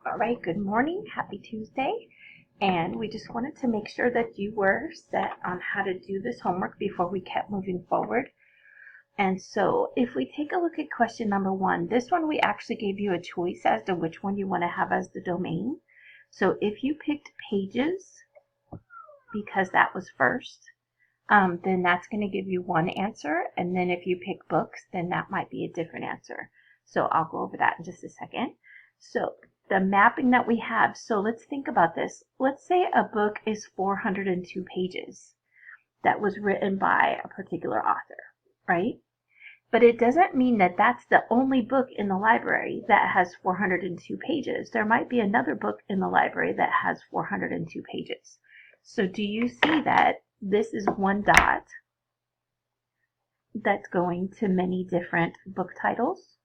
All right, good morning. Happy Tuesday. And we just wanted to make sure that you were set on how to do this homework before we kept moving forward. And so if we take a look at question number 1, this one we actually gave you a choice as to which one you want to have as the domain. So if you picked pages, because that was first, then that's going to give you one answer. And then if you pick books, then that might be a different answer. So I'll go over that in just a second. So the mapping that we have, so let's think about this. Let's say a book is 402 pages that was written by a particular author, right? But it doesn't mean that that's the only book in the library that has 402 pages. There might be another book in the library that has 402 pages. So do you see that this is one dot that's going to many different book titles?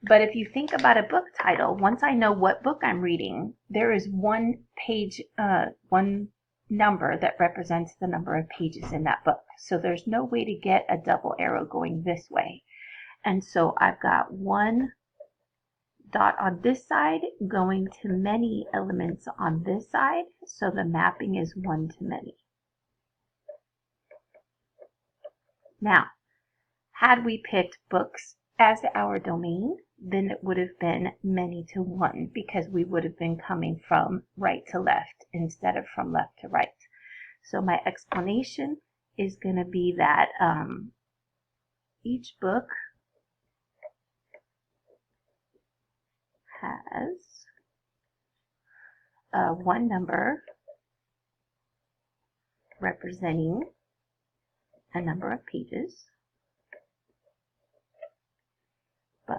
But if you think about a book title, once I know what book I'm reading, there is one page, one number that represents the number of pages in that book. So there's no way to get a double arrow going this way. And so I've got one dot on this side going to many elements on this side. So the mapping is one to many. Now, had we picked books as our domain, then it would have been many to one because we would have been coming from right to left instead of from left to right. So my explanation is going to be that each book has one number representing a number of pages, but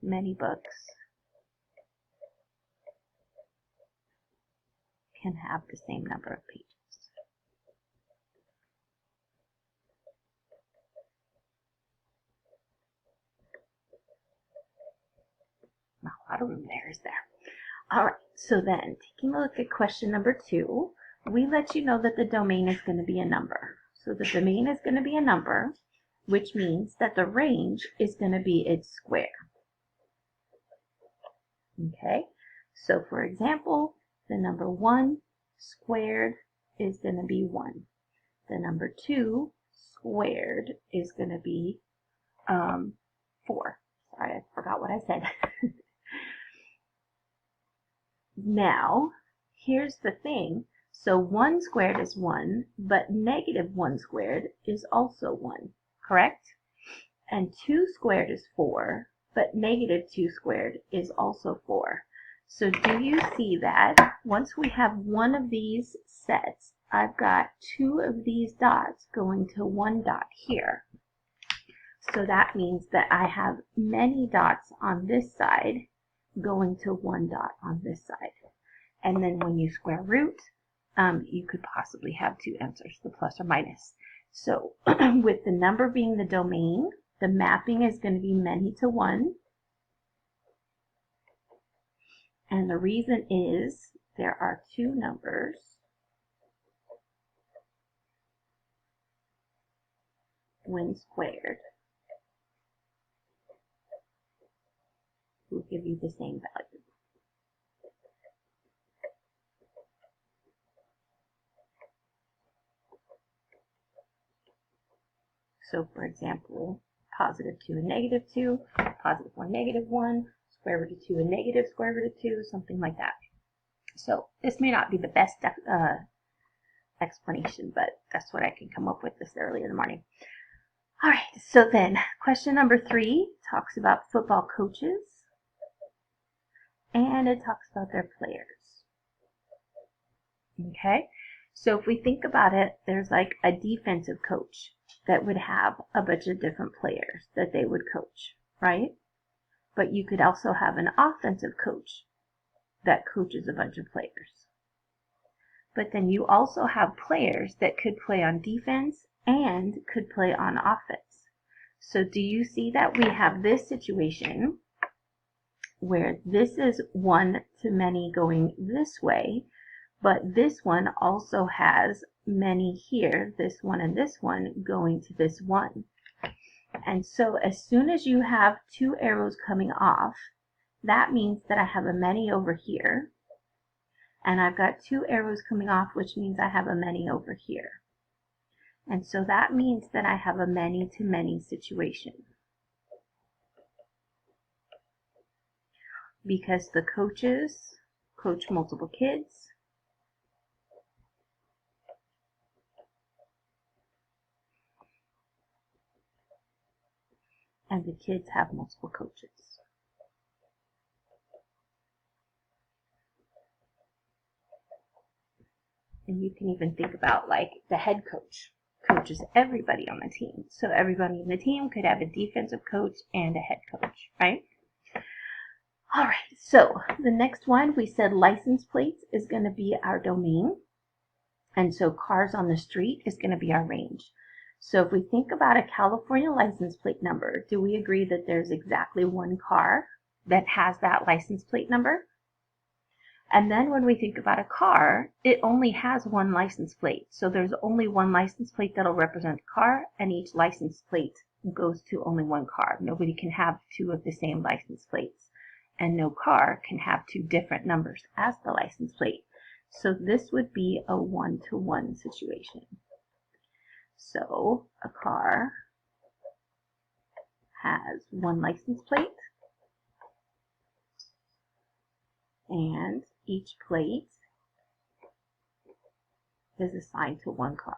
many books can have the same number of pages. Not a lot of room there, is there? All right, so then taking a look at question number 2, we let you know that the domain is going to be a number. So the domain is going to be a number, which means that the range is going to be its square. Okay, so for example, the number 1 squared is going to be 1. The number 2 squared is going to be 4. Sorry, I forgot what I said. Now, here's the thing. So 1 squared is 1, but negative 1 squared is also 1, correct? And 2 squared is 4, but negative 2 squared is also 4. So do you see that once we have one of these sets, I've got 2 of these dots going to 1 dot here. So that means that I have many dots on this side going to 1 dot on this side. And then when you square root, you could possibly have 2 answers, the plus or minus. So with the number being the domain, the mapping is going to be many to 1. And the reason is there are 2 numbers when squared will give you the same value. So for example, positive 2 and negative 2, positive 1, negative 1, square root of 2 and negative square root of 2, something like that. So this may not be the best explanation, but that's what I can come up with this early in the morning. All right, so then question number 3 talks about football coaches, and it talks about their players. Okay, so if we think about it, there's like a defensive coach that would have a bunch of different players that they would coach, right? But you could also have an offensive coach that coaches a bunch of players. But then you also have players that could play on defense and could play on offense. So do you see that we have this situation where this is 1 to many going this way, but this one also has many here, this one and this one, going to this one. And so as soon as you have 2 arrows coming off, that means that I have a many over here. And I've got 2 arrows coming off, which means I have a many over here. And so that means that I have a many-to-many situation. Because the coaches coach multiple kids. And the kids have multiple coaches. And you can even think about like the head coach coaches everybody on the team. So everybody in the team could have a defensive coach and a head coach, right? All right, so the next one, we said license plates is going to be our domain. And so cars on the street is going to be our range. So if we think about a California license plate number, do we agree that there's exactly one car that has that license plate number? And then when we think about a car, it only has one license plate. So there's only one license plate that'll represent a car, and each license plate goes to only one car. Nobody can have 2 of the same license plates, and no car can have 2 different numbers as the license plate. So this would be a 1-to-1 situation. So a car has one license plate, and each plate is assigned to one car.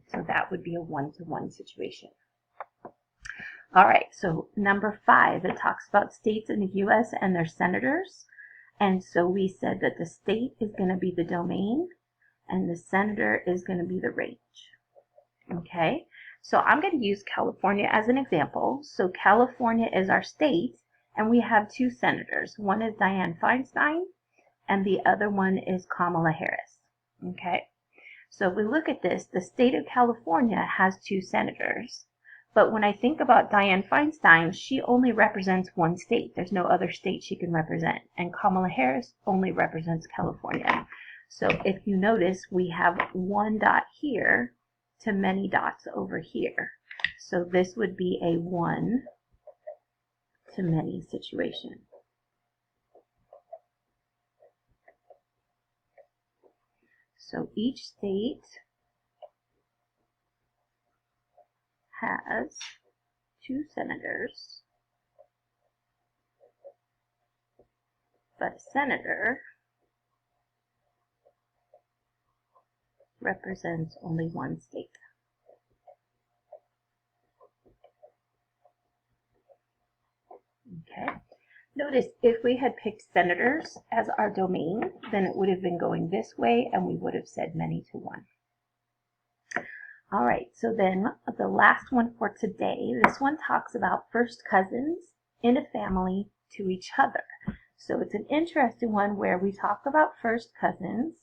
So that would be a 1-to-1 situation. All right, so number 5, it talks about states in the U.S. and their senators. And so we said that the state is going to be the domain, and the senator is going to be the range. Okay, so I'm going to use California as an example. So California is our state, and we have 2 senators. One is Dianne Feinstein, and the other one is Kamala Harris. Okay, so if we look at this, the state of California has 2 senators. But when I think about Dianne Feinstein, she only represents one state. There's no other state she can represent. And Kamala Harris only represents California. So if you notice, we have one dot here to many dots over here. So this would be a 1-to-many situation. So each state has 2 senators, but a senator represents only one state. Okay. Notice if we had picked senators as our domain, then it would have been going this way, and we would have said many-to-one. All right, so then the last one for today, this one talks about first cousins in a family to each other. So it's an interesting one where we talk about first cousins,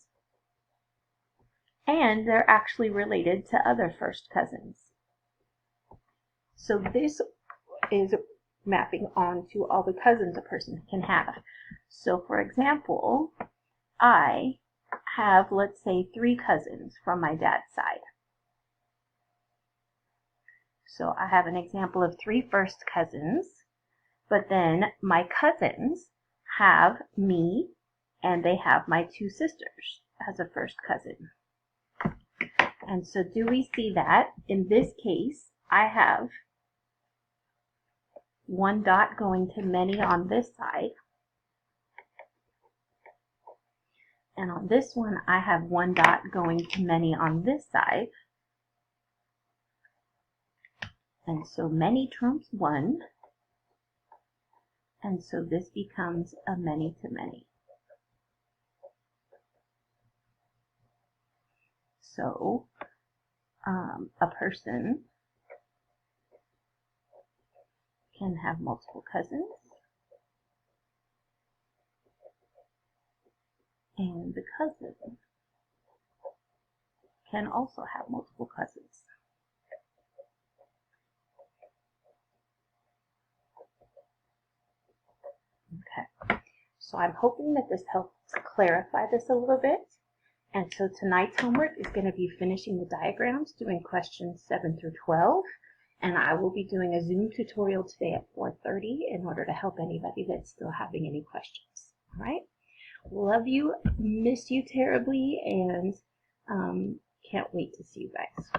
and they're actually related to other first cousins. So this is mapping onto all the cousins a person can have. So for example, I have, let's say, 3 cousins from my dad's side. So I have an example of 3 first cousins, but then my cousins have me, and they have my 2 sisters as a first cousin. And so do we see that? In this case, I have 1 dot going to many on this side. And on this one, I have 1 dot going to many on this side. And so many trumps 1. And so this becomes a many-to-many. So a person can have multiple cousins, and the cousin can also have multiple cousins. Okay, so I'm hoping that this helps clarify this a little bit. And so tonight's homework is going to be finishing the diagrams, doing questions 7 through 12. And I will be doing a Zoom tutorial today at 4:30 in order to help anybody that's still having any questions. All right? Love you, miss you terribly, and can't wait to see you guys.